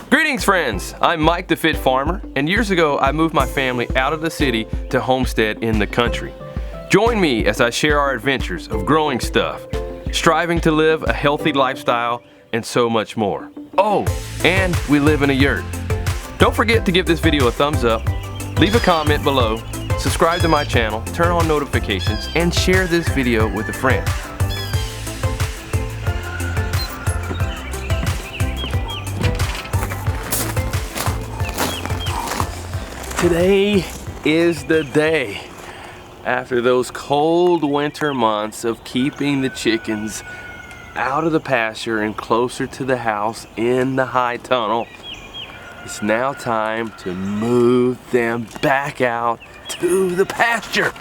Greetings friends, I'm Mike the Fit Farmer, and years ago I moved my family out of the city to homestead in the country. Join me as I share our adventures of growing stuff, striving to live a healthy lifestyle, and so much more. Oh, and we live in a yurt. Don't forget to give this video a thumbs up, leave a comment below, subscribe to my channel, turn on notifications, and share this video with a friend. Today is the day. After those cold winter months of keeping the chickens out of the pasture and closer to the house in the high tunnel, it's now time to move them back out to the pasture.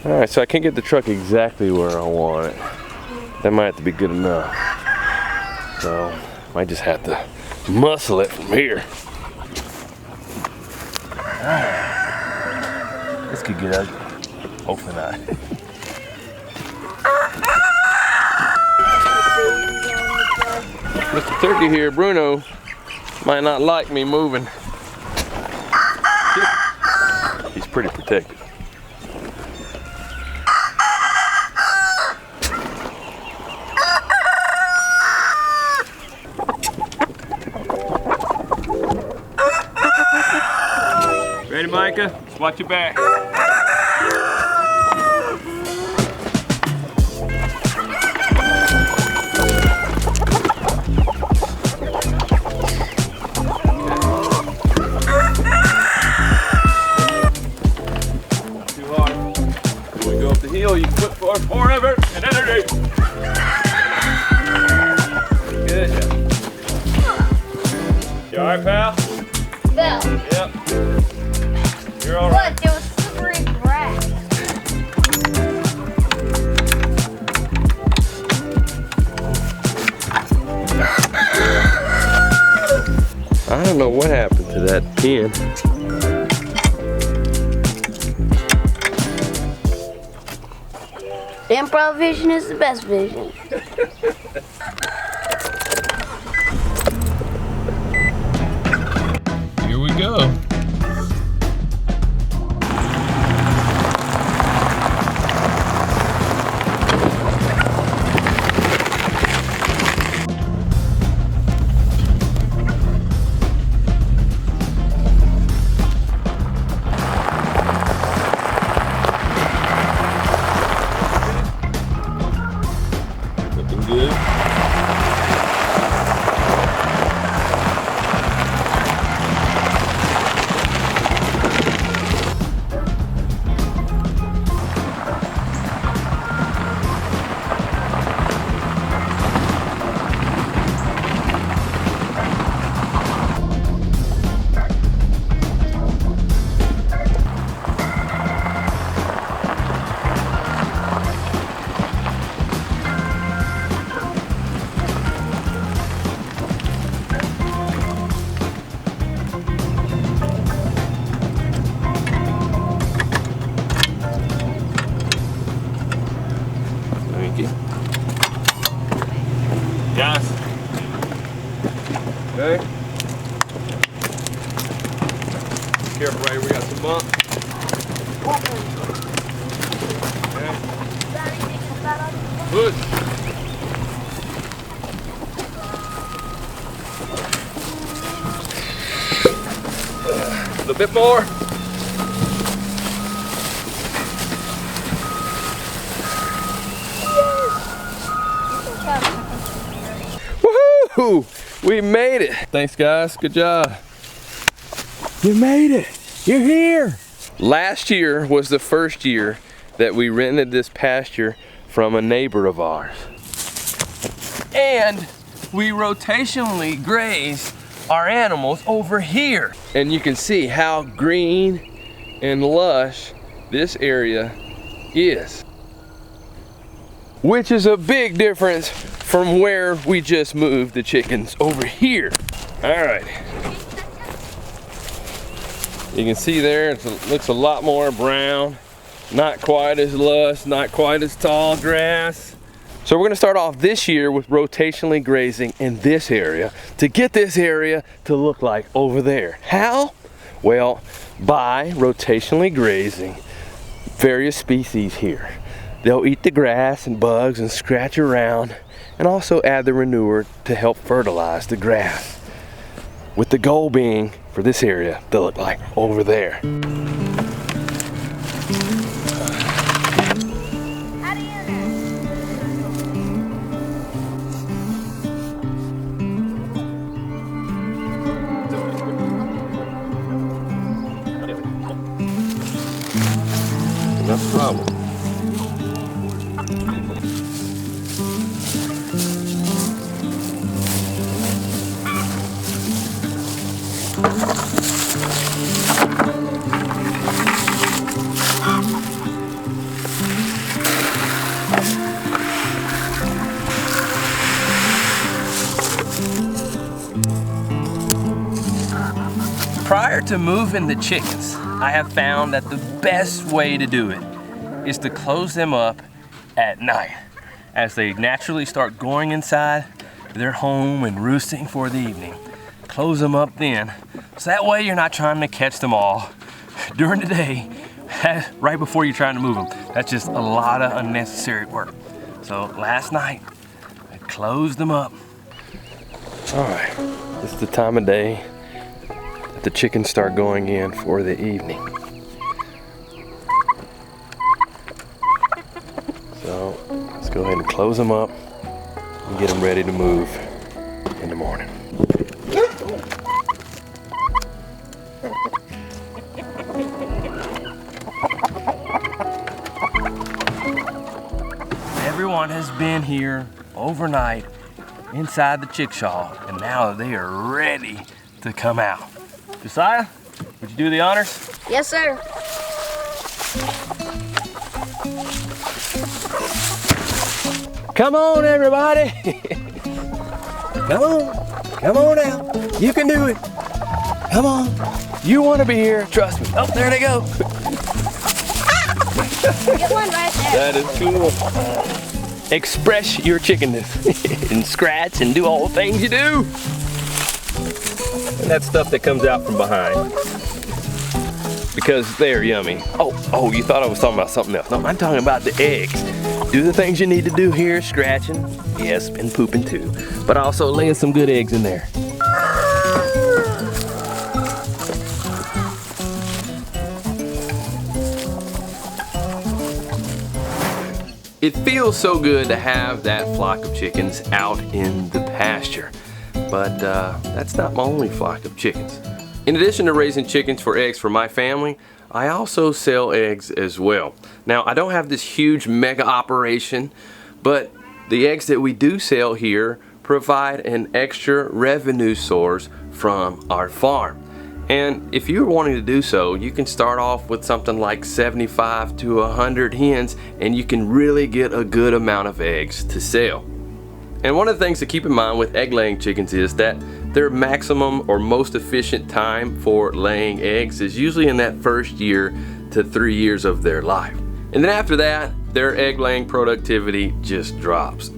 Alright, so I can't get the truck exactly where I want it. That might have to be good enough. So, might just have to muscle it from here. Alright. This could get ugly. Hopefully not. Mr. Turkey here, Bruno, might not like me moving. He's pretty protected. Ready, Micah? Just watch your back. Not too hard. When we go up the hill, you can put forth more effort and energy. Good job. You alright, pal? Bill. Yep. You're all right. Look, there was slippery grass. I don't know what happened to that pen. Improv vision is the best vision. Here we go. Looking good. Yes. Okay. Careful, Ray, we got some bumps. Okay. Push. A little bit more. Woo! We made it. Thanks, guys. Good job. You made it. You're here. Last year was the first year that we rented this pasture from a neighbor of ours. And we rotationally grazed our animals over here. And you can see how green and lush this area is. Which is a big difference from where we just moved the chickens over here. All right. You can see there, it looks a lot more brown. Not quite as lush, not quite as tall grass. So we're gonna start off this year with rotationally grazing in this area to get this area to look like over there. How? Well, by rotationally grazing various species here. They'll eat the grass and bugs and scratch around and also add the manure to help fertilize the grass. With the goal being for this area to look like over there. No problem. Prior to moving the chickens, I have found that the best way to do it is to close them up at night as they naturally start going inside their home and roosting for the evening. Close them up then, so that way you're not trying to catch them all during the day right before you're trying to move them. That's just a lot of unnecessary work. So last night, I closed them up. All right, this is the time of day that the chickens start going in for the evening. So let's go ahead and close them up and get them ready to move in the morning. Everyone has been here overnight inside the chickshaw, and now they are ready to come out. Josiah, would you do the honors? Yes, sir. Come on, everybody. Come on out. You can do it. Come on. You want to be here, trust me. Oh, there they go. Get one right there. That is cool. Express your chickenness and scratch and do all the things you do. And that stuff that comes out from behind. Because they're yummy. Oh, you thought I was talking about something else. No, I'm talking about the eggs. Do the things you need to do here, scratching, yes, and pooping too. But also laying some good eggs in there. It feels so good to have that flock of chickens out in the pasture. But that's not my only flock of chickens. In addition to raising chickens for eggs for my family, I also sell eggs as well. Now, I don't have this huge mega operation, but the eggs that we do sell here provide an extra revenue source from our farm. And if you're wanting to do so, you can start off with something like 75 to 100 hens, and you can really get a good amount of eggs to sell. And one of the things to keep in mind with egg laying chickens is that their maximum or most efficient time for laying eggs is usually in that first year to 3 years of their life. And then after that, their egg laying productivity just drops.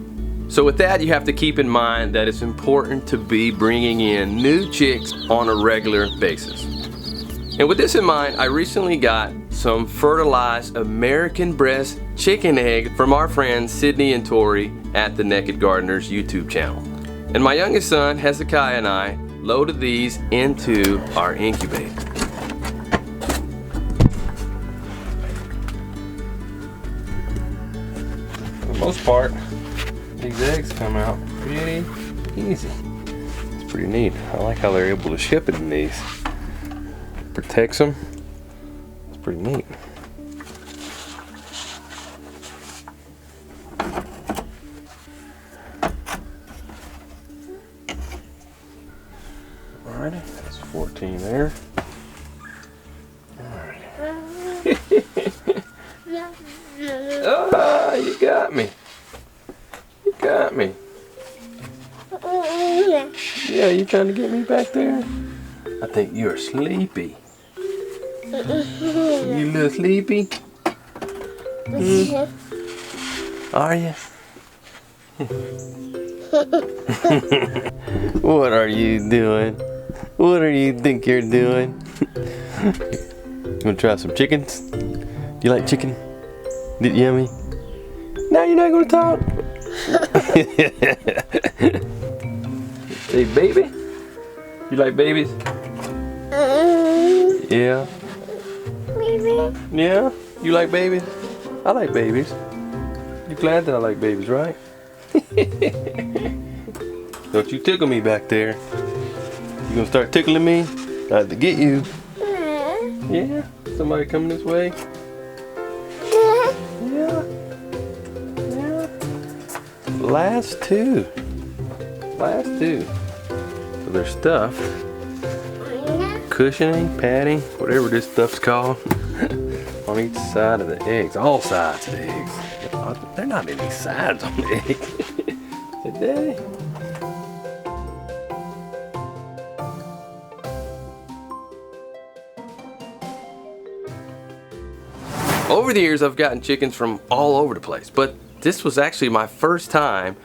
So with that, you have to keep in mind that it's important to be bringing in new chicks on a regular basis. And with this in mind, I recently got some fertilized American breast chicken egg from our friends Sydney and Tori at the Naked Gardeners YouTube channel. And my youngest son, Hezekiah, and I loaded these into our incubator. For the most part, these eggs come out pretty easy. Pretty neat. I like how they're able to ship it in these. Protects them. It's pretty neat. Alrighty, that's 14 there. Ah, you got me. You got me. Yeah, you trying to get me back there? I think you're sleepy. You little sleepy? Are you? What are you doing? What do you think you're doing? You wanna try some chickens? Do you like chicken? Did yummy? Now you're not gonna talk? Hey baby? You like babies? Yeah? Baby. Yeah? You like babies? I like babies. You glad that I like babies, right? Don't you tickle me back there. You gonna start tickling me? I have to get you. Yeah? Somebody coming this way? Yeah. Yeah. Last two. Last two. So there's stuff. Cushioning, padding, whatever this stuff's called. On each side of the eggs. All sides of the eggs. There are not any sides on the egg. Today. Over the years, I've gotten chickens from all over the place, but this was actually my first time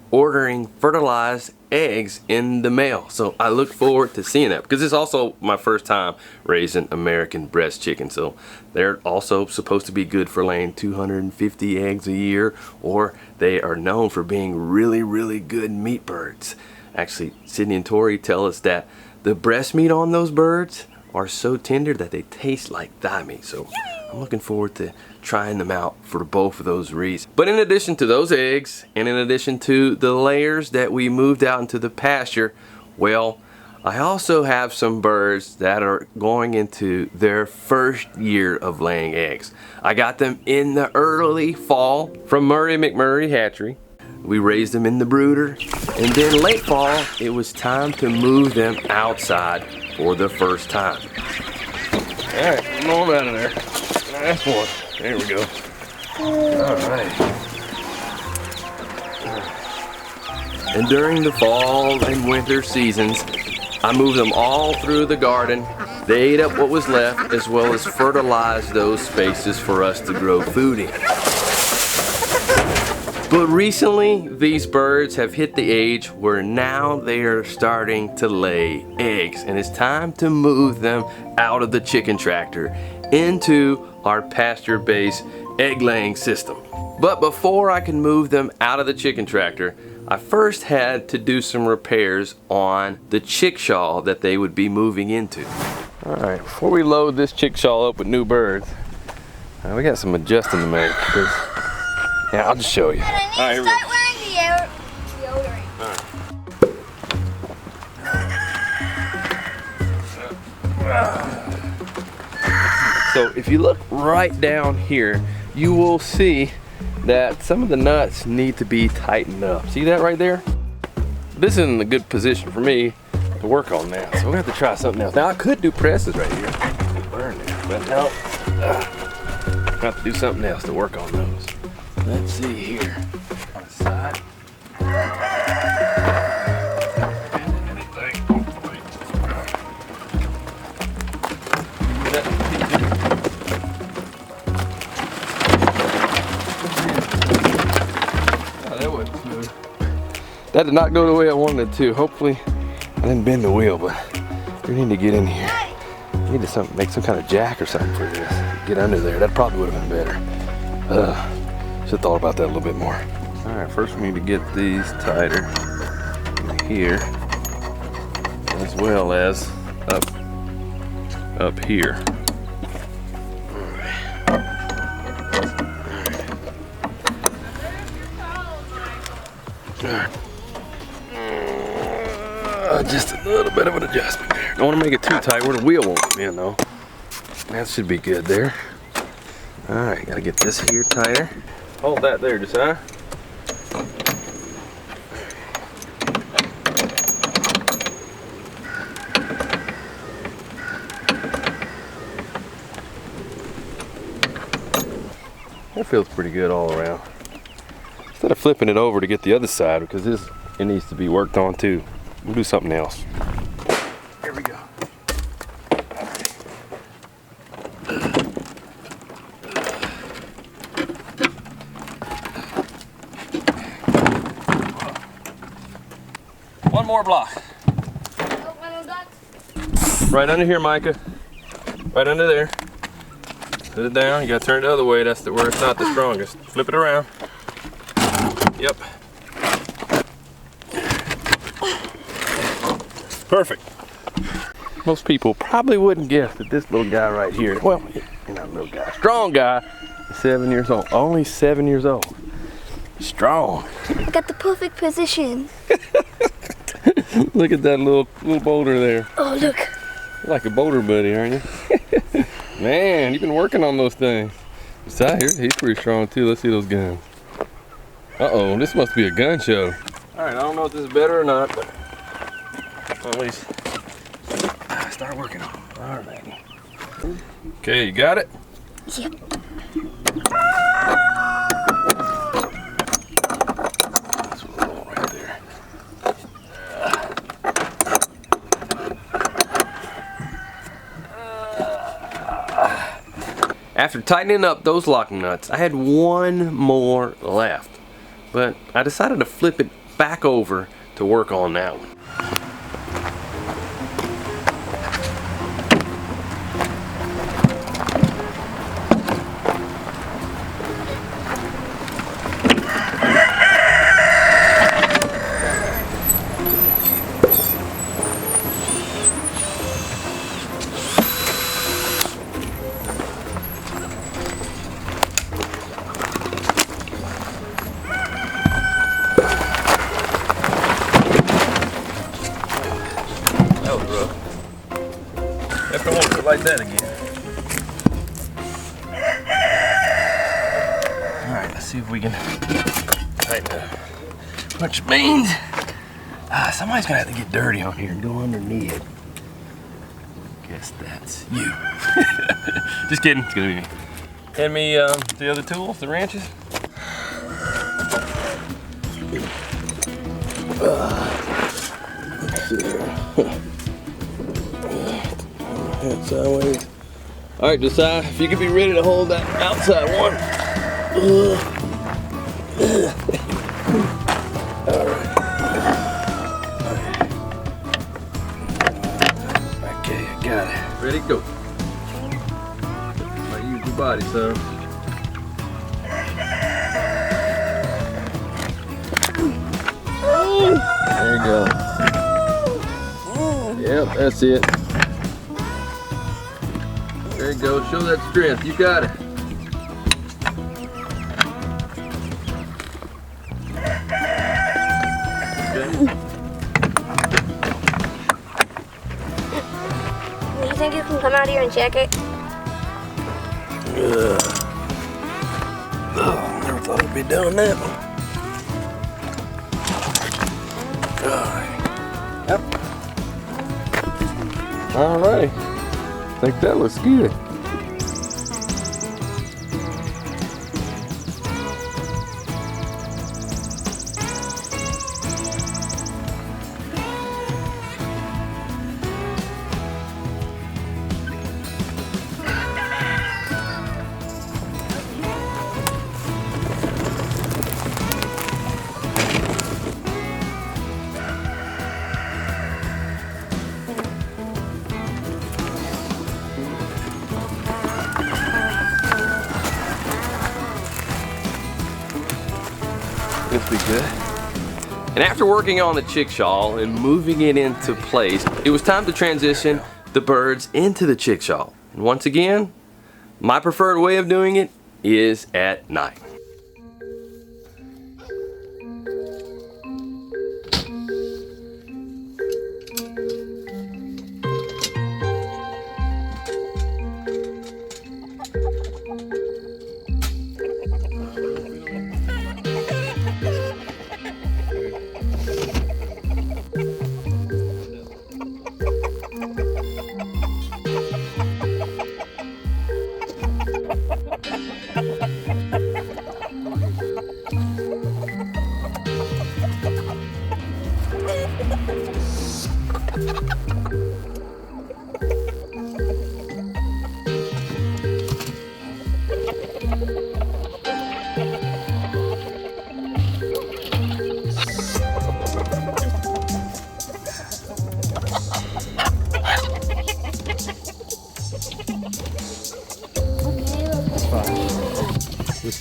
ordering fertilized eggs in the mail. So I look forward to seeing that because it's also my first time raising American breast chickens. So they're also supposed to be good for laying 250 eggs a year, or they are known for being really, really good meat birds. Actually, Sydney and Tori tell us that the breast meat on those birds are so tender that they taste like thigh meat. So I'm looking forward to trying them out for both of those reasons. But in addition to those eggs, and in addition to the layers that we moved out into the pasture, well, I also have some birds that are going into their first year of laying eggs. I got them in the early fall from Murray McMurray Hatchery. We raised them in the brooder, and then late fall, it was time to move them outside for the first time. All right, come on out of there. Last one. There we go. All right. And during the fall and winter seasons, I moved them all through the garden. They ate up what was left, as well as fertilized those spaces for us to grow food in. But recently, these birds have hit the age where now they are starting to lay eggs, and it's time to move them out of the chicken tractor into our pasture-based egg-laying system. But before I can move them out of the chicken tractor, I first had to do some repairs on the chickshaw that they would be moving into. All right, before we load this chickshaw up with new birds, we got some adjusting to make. Yeah, I'll just show you. And I need to start wearing deodorant. So if you look right down here, you will see that some of the nuts need to be tightened up. See that right there? This isn't a good position for me to work on now, so we're gonna have to try something else. Now I could do presses right here, burn there, but no, I have to do something else to work on those. Let's see here on the side. That did not go the way I wanted it to. Hopefully, I didn't bend the wheel, but we need to get in here. I need to make some kind of jack or something for this. Get under there. That probably would have been better. Should have thought about that a little bit more. All right, first we need to get these tighter here, as well as up here. Just a little bit of an adjustment there. Don't want to make it too tight where the wheel won't come in though. That should be good there. All right, gotta get this here tighter. Hold that there, Josiah. That feels pretty good all around. Instead of flipping it over to get the other side, because it needs to be worked on too. We'll do something else. Here we go. One more block. Right under here, Micah. Right under there. Put it down. You gotta turn it the other way. That's where it's not the strongest. Flip it around. Yep. Perfect. Most people probably wouldn't guess that this little guy right here, well, you're not a little guy, strong guy, is 7 years old. Only 7 years old. Strong. I got the perfect position. Look at that little boulder there. Oh, look. You're like a boulder buddy, aren't you? Man, you've been working on those things. Besides, he's pretty strong too. Let's see those guns. Uh-oh, this must be a gun show. All right, I don't know if this is better or not, but at least start working on it. All right. Okay, you got it? Yep. That's what we're going right there. After tightening up those locking nuts, I had one more left, but I decided to flip it back over to work on that one. Like that again. Alright, let's see if we can tighten up. Which means somebody's gonna have to get dirty on here and go underneath. Guess that's you. Just kidding, it's gonna be me. Hand me the other tools, the wrenches. Let's see here. Sideways. All right, Josiah, if you could be ready to hold that outside one. All right. Okay, I got it. Ready, go. Now use your body, son. There you go. Yep, that's it. There you go, show that strength, you got it. Okay. You think you can come out here and check it? Oh, never thought I'd be doing that one. Yep. All right. I think that looks good. This be good. And after working on the chickshaw and moving it into place, it was time to transition the birds into the chickshaw. And once again, my preferred way of doing it is at night.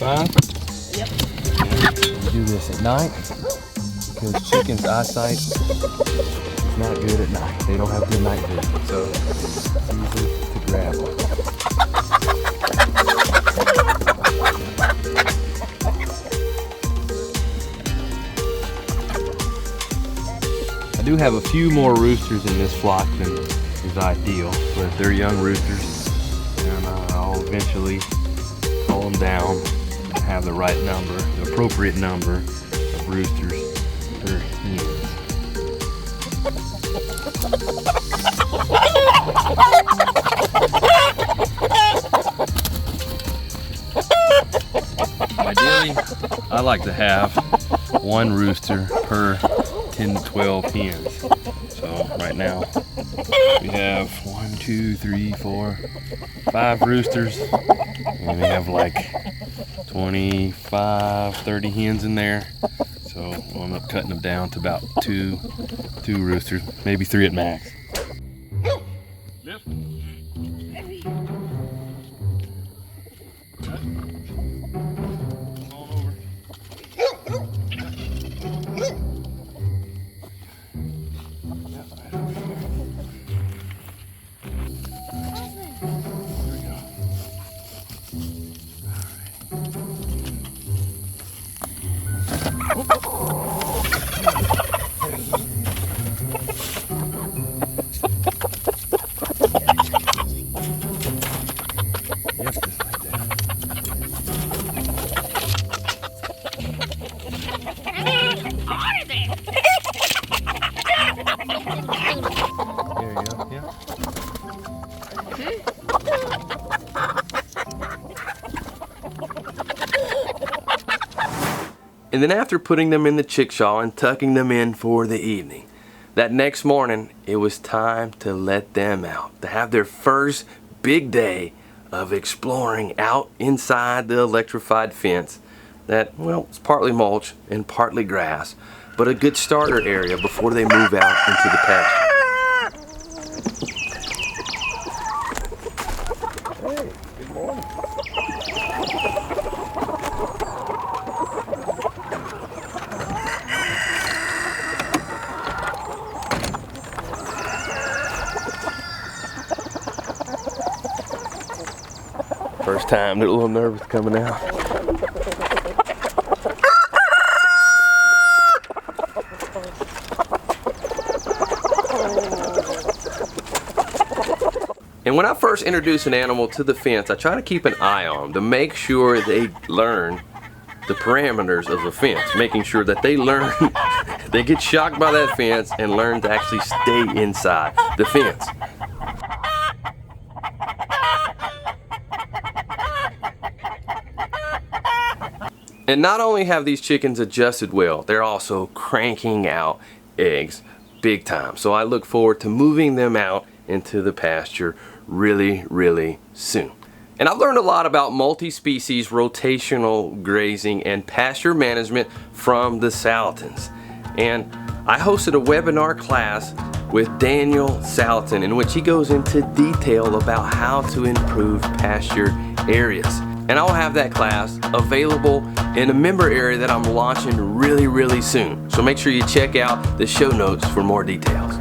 fine? Yep. We do this at night because chickens' eyesight is not good at night. They don't have good night vision, so it's easy to grab them. I do have a few more roosters in this flock than is ideal, but they're young roosters, and I'll eventually cull them down and have the right number, the appropriate number of roosters per hens. Ideally, I like to have one rooster per 10 to 12 hens. So right now we have 1, 2, 3, 4, 5 roosters, and we have like 25, 30 hens in there. So I'll end up cutting them down to about two roosters, maybe 3 at max. Lift. And then after putting them in the chickshaw and tucking them in for the evening, that next morning it was time to let them out, to have their first big day of exploring out inside the electrified fence that, well, it's partly mulch and partly grass, but a good starter area before they move out into the pasture. Hey, good morning. First time, they're a little nervous coming out. And when I first introduce an animal to the fence, I try to keep an eye on them to make sure they learn the parameters of the fence, making sure that they learn, they get shocked by that fence and learn to actually stay inside the fence. And not only have these chickens adjusted well, they're also cranking out eggs big time. So I look forward to moving them out into the pasture really soon. And I've learned a lot about multi-species rotational grazing and pasture management from the Salatons. And I hosted a webinar class with Daniel Salatin in which he goes into detail about how to improve pasture areas. And I'll have that class available in a member area that I'm launching really soon. So make sure you check out the show notes for more details.